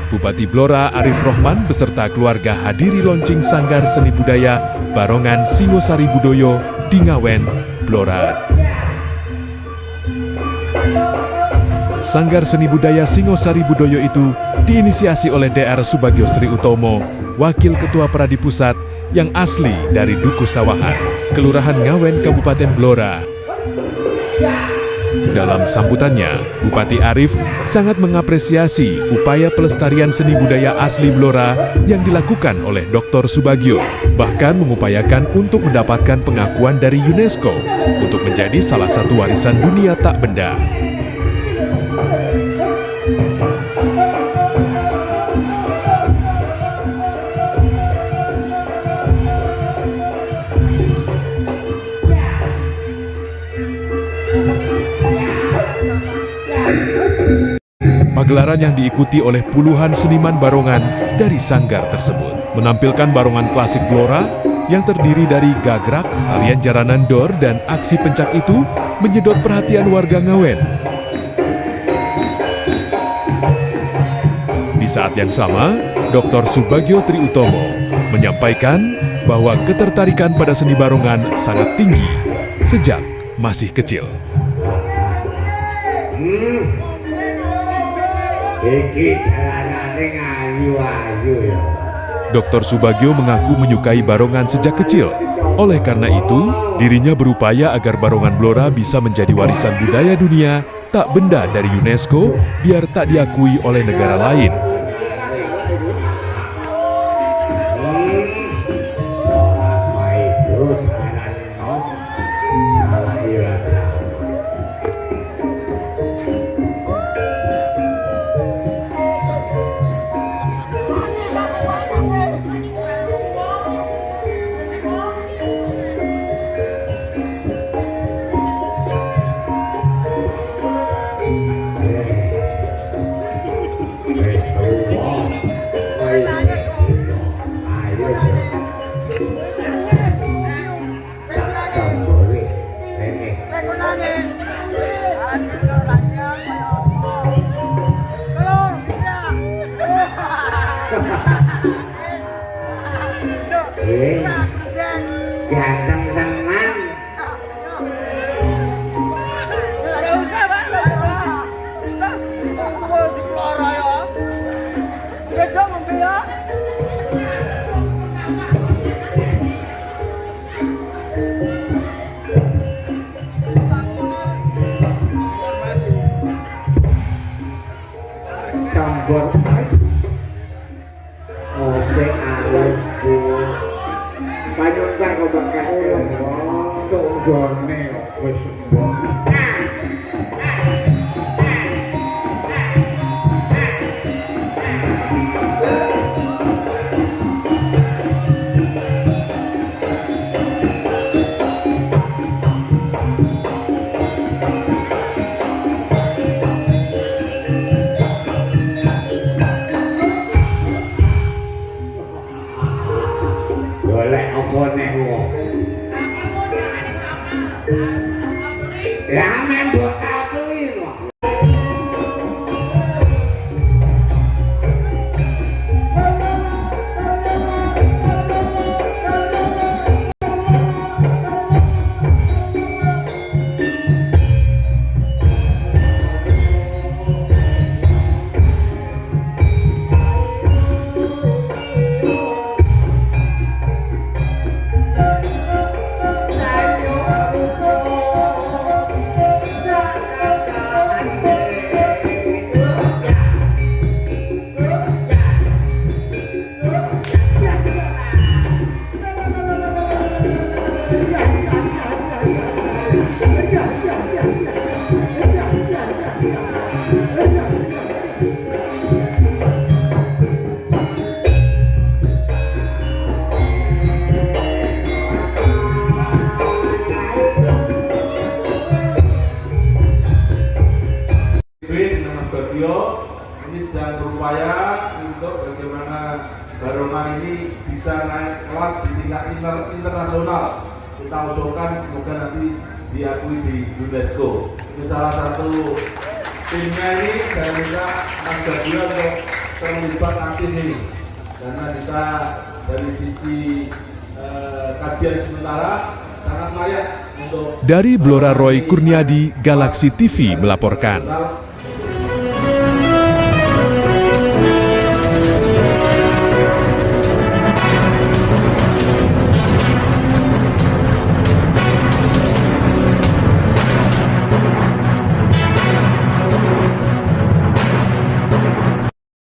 Bupati Blora Arif Rohman beserta keluarga hadiri launching Sanggar Seni Budaya Barongan Singosari Budoyo di Ngawen, Blora. Sanggar Seni Budaya Singosari Budoyo itu diinisiasi oleh Dr. Subagio Sri Utomo, Wakil Ketua Pradi Pusat yang asli dari Duku Sawahan, Kelurahan Ngawen, Kabupaten Blora. Dalam sambutannya, Bupati Arif sangat mengapresiasi upaya pelestarian seni budaya asli Blora yang dilakukan oleh Dr. Subagio, bahkan mengupayakan untuk mendapatkan pengakuan dari UNESCO untuk menjadi salah satu warisan dunia tak benda. Pagelaran yang diikuti oleh puluhan seniman barongan dari sanggar tersebut menampilkan barongan klasik Blora yang terdiri dari gagrak, tarian jaranan dor, dan aksi pencak itu menyedot perhatian warga Ngawen. Di saat yang sama, Dr. Subagio Tri Utomo menyampaikan bahwa ketertarikan pada seni barongan sangat tinggi sejak masih kecil. Iki jalanane ngayu-ayu ya. Dr. Subagio mengaku menyukai barongan sejak kecil. Oleh karena itu, dirinya berupaya agar barongan Blora bisa menjadi warisan budaya dunia tak benda dari UNESCO biar tak diakui oleh negara lain. Ganteng tenan. Campur musik alus bu panyuntar kok bakal urung tunggone wis sembuh. Golek apa neh wong. Ya men mbok akui lho. Subagio ini sedang berupaya untuk bagaimana Baroma ini bisa naik kelas di tingkat internasional. Kita usulkan semoga nanti diakui di UNESCO. Itu salah satu timnya ini, saya minta Mas Bagio untuk terlibat aktif ini, karena kita dari sisi kajian sementara sangat layak untuk. Dari Blora Roy Kurniadi, Galaxy TV melaporkan.